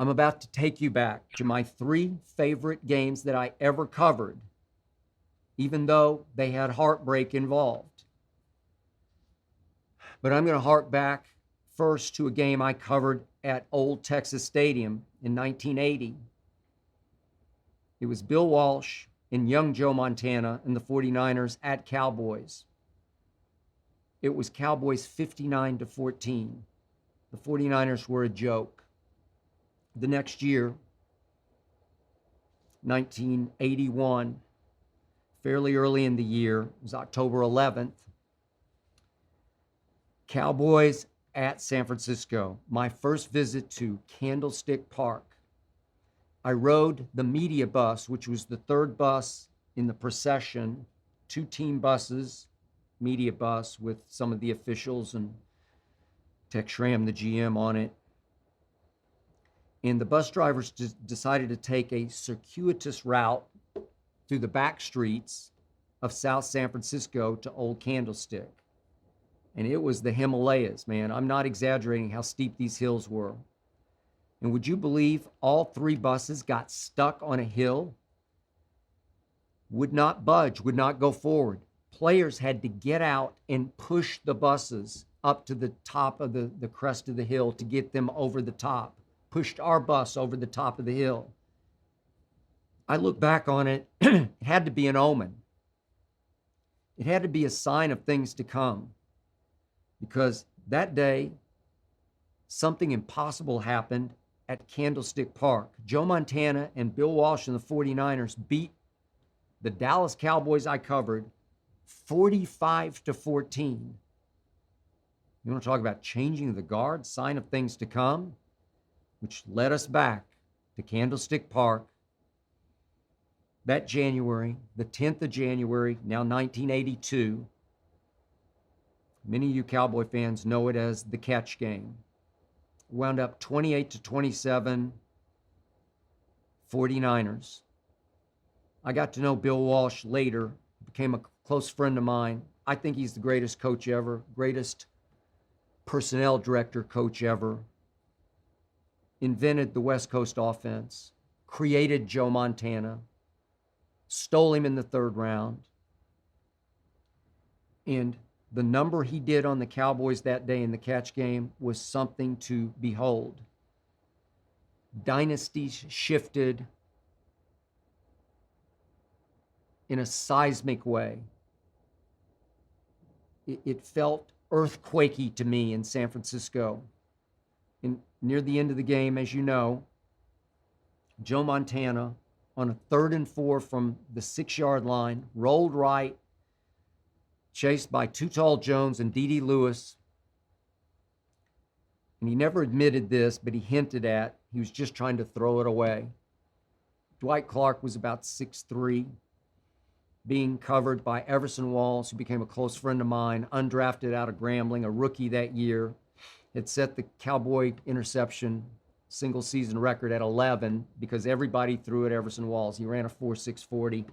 I'm about to take you back to my 3 favorite games that I ever covered, even though they had heartbreak involved. But I'm going to hark back first to a game I covered at Old Texas Stadium in 1980. It was Bill Walsh and young Joe Montana and the 49ers at Cowboys. It was Cowboys 59-14. The 49ers were a joke. The next year, 1981, fairly early in the year, it was October 11th, Cowboys at San Francisco. My first visit to Candlestick Park. I rode the media bus, which was the third bus in the procession, 2 team buses, media bus with some of the officials and Tex Schramm, the GM, on it. And the bus drivers decided to take a circuitous route through the back streets of South San Francisco to Old Candlestick. And it was the Himalayas, man. I'm not exaggerating how steep these hills were. And would you believe all 3 buses got stuck on a hill? Would not budge, would not go forward. Players had to get out and push the buses up to the top of the crest of the hill to get them over the top. Pushed our bus over the top of the hill. I look back on it, it had to be an omen. It had to be a sign of things to come. Because that day, something impossible happened at Candlestick Park. Joe Montana and Bill Walsh and the 49ers beat the Dallas Cowboys I covered 45-14. You want to talk about changing the guard, sign of things to come, which led us back to Candlestick Park that January, the 10th of January, now 1982. Many of you Cowboy fans know it as the catch game. Wound up 28-27, 49ers. I got to know Bill Walsh later, became a close friend of mine. I think he's the greatest coach ever, greatest personnel director coach ever. Invented the West Coast offense, created Joe Montana, stole him in the 3rd round. And the number he did on the Cowboys that day in the catch game was something to behold. Dynasties shifted in a seismic way. It felt earthquakey to me in San Francisco. And near the end of the game, as you know, Joe Montana on a 3rd and 4 from the 6-yard line, rolled right, chased by Too Tall Jones and D.D. Lewis. And he never admitted this, but he hinted at he was just trying to throw it away. Dwight Clark was about 6'3", being covered by Everson Walls, who became a close friend of mine, undrafted out of Grambling, a rookie that year. Had set the Cowboy interception single season record at 11 because everybody threw at Everson Walls. He ran a 4.6 40,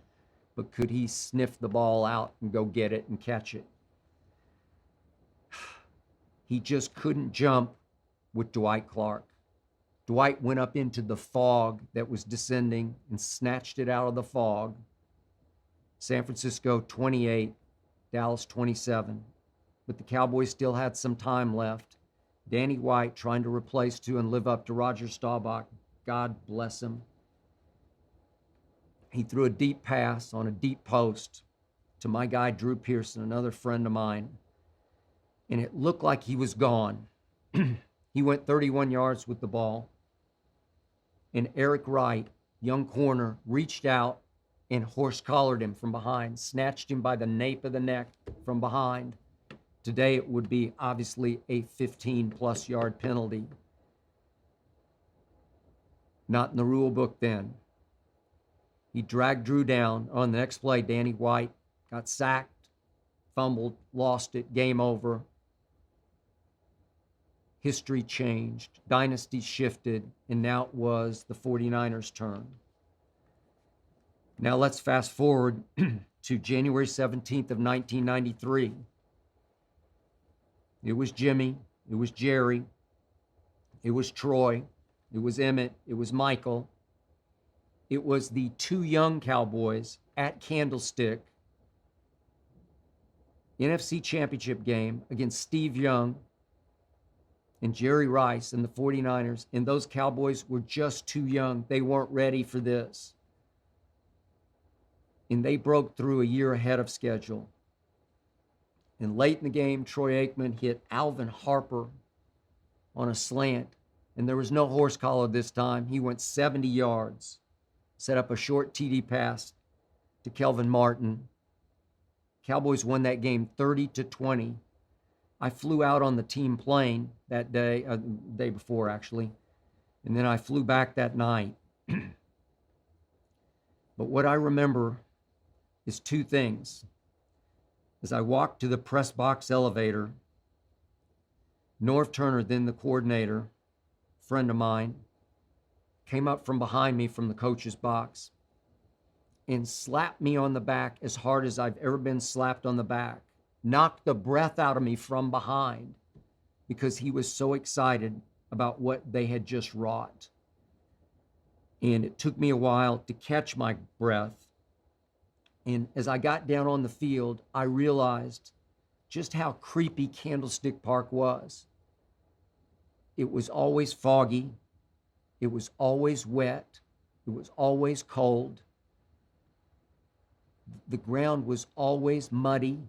but could he sniff the ball out and go get it and catch it? He just couldn't jump with Dwight Clark. Dwight went up into the fog that was descending and snatched it out of the fog. San Francisco 28, Dallas 27. But the Cowboys still had some time left. Danny White trying to replace to and live up to Roger Staubach. God bless him. He threw a deep pass on a deep post to my guy Drew Pearson, another friend of mine. And it looked like he was gone. He went 31 yards with the ball. And Eric Wright, young corner, reached out and horse-collared him from behind, snatched him by the nape of the neck from behind. Today it would be obviously a 15-plus yard penalty. Not in the rule book then. He dragged Drew down. On the next play, Danny White got sacked, fumbled, lost it, game over. History changed, dynasty shifted, and now it was the 49ers' turn. Now let's fast forward to January 17th of 1993. It was Jimmy, it was Jerry, it was Troy, It was Emmett. It was Michael. It was the two young Cowboys at Candlestick. NFC Championship game against Steve Young and Jerry Rice and the 49ers. And those Cowboys were just too young. They weren't ready for this. And they broke through a year ahead of schedule. And late in the game, Troy Aikman hit Alvin Harper on a slant. And there was no horse collar this time. He went 70 yards, set up a short TD pass to Kelvin Martin. Cowboys won that game 30-20. I flew out on the team plane that day, the day before actually, and then I flew back that night. But what I remember is two things. As I walked to the press box elevator, Norv Turner, then the coordinator, friend of mine, came up from behind me from the coach's box and slapped me on the back as hard as I've ever been slapped on the back. Knocked the breath out of me from behind because he was so excited about what they had just wrought. And it took me a while to catch my breath. And as I got down on the field, I realized just how creepy Candlestick Park was. It was always foggy. It was always wet. It was always cold. The ground was always muddy.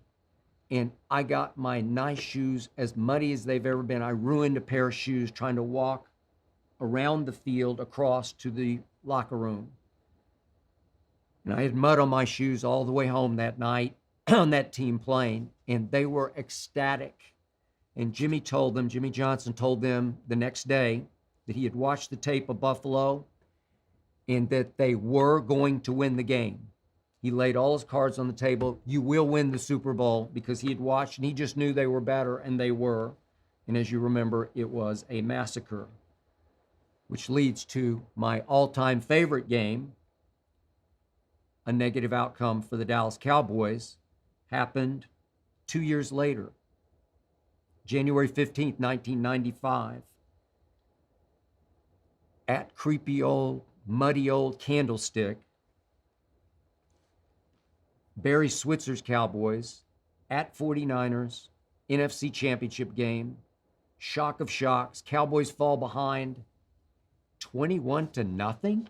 And I got my nice shoes as muddy as they've ever been. I ruined a pair of shoes trying to walk around the field across to the locker room. And I had mud on my shoes all the way home that night on that team plane, and they were ecstatic. And Jimmy Johnson told them the next day that he had watched the tape of Buffalo and that they were going to win the game. He laid all his cards on the table. You will win the Super Bowl, because he had watched and he just knew they were better, and they were. And as you remember, it was a massacre, which leads to my all-time favorite game. A negative outcome for the Dallas Cowboys happened 2 years later, January 15th, 1995, at creepy old, muddy old Candlestick. Barry Switzer's Cowboys at 49ers, NFC Championship game, shock of shocks. Cowboys fall behind 21-0.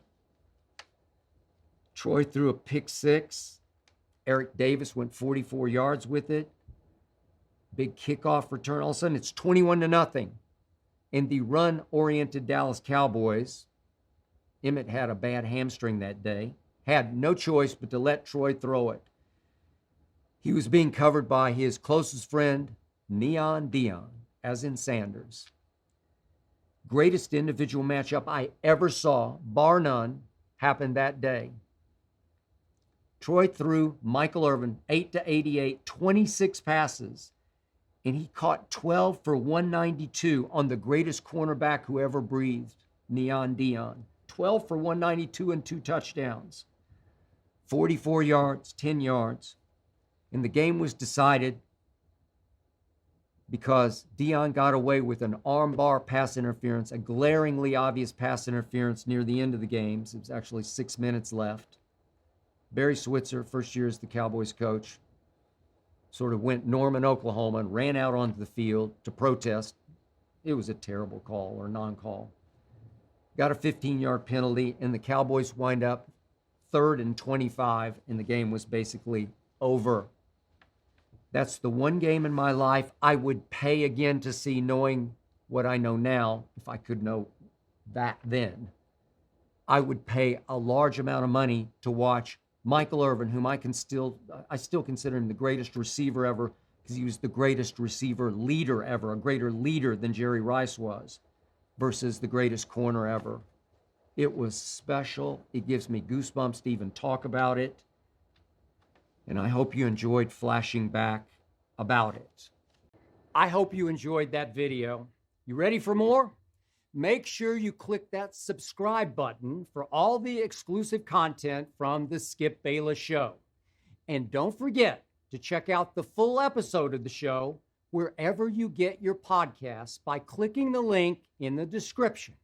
Troy threw a pick six. Eric Davis went 44 yards with it. Big kickoff return. All of a sudden, it's 21-0. And the run-oriented Dallas Cowboys, Emmett had a bad hamstring that day, had no choice but to let Troy throw it. He was being covered by his closest friend, Neon Deion, as in Sanders. Greatest individual matchup I ever saw, bar none, happened that day. Troy threw Michael Irvin 8-88, 26 passes, and he caught 12 for 192 on the greatest cornerback who ever breathed, Neon Deion. 12 for 192 and 2 touchdowns. 44 yards, 10 yards. And the game was decided because Deion got away with an armbar pass interference, a glaringly obvious pass interference near the end of the game. It was actually 6 minutes left. Barry Switzer, first year as the Cowboys coach, sort of went Norman, Oklahoma, and ran out onto the field to protest. It was a terrible call or non-call. Got a 15-yard penalty, and the Cowboys wind up 3rd and 25, and the game was basically over. That's the one game in my life I would pay again to see, knowing what I know now. If I could know that then, I would pay a large amount of money to watch Michael Irvin, whom I still consider him the greatest receiver ever, because he was the greatest receiver leader ever, a greater leader than Jerry Rice was, versus the greatest corner ever. It was special. It gives me goosebumps to even talk about it. And I hope you enjoyed flashing back about it. I hope you enjoyed that video. You ready for more? Make sure you click that subscribe button for all the exclusive content from the Skip Bayless Show. And don't forget to check out the full episode of the show wherever you get your podcasts by clicking the link in the description.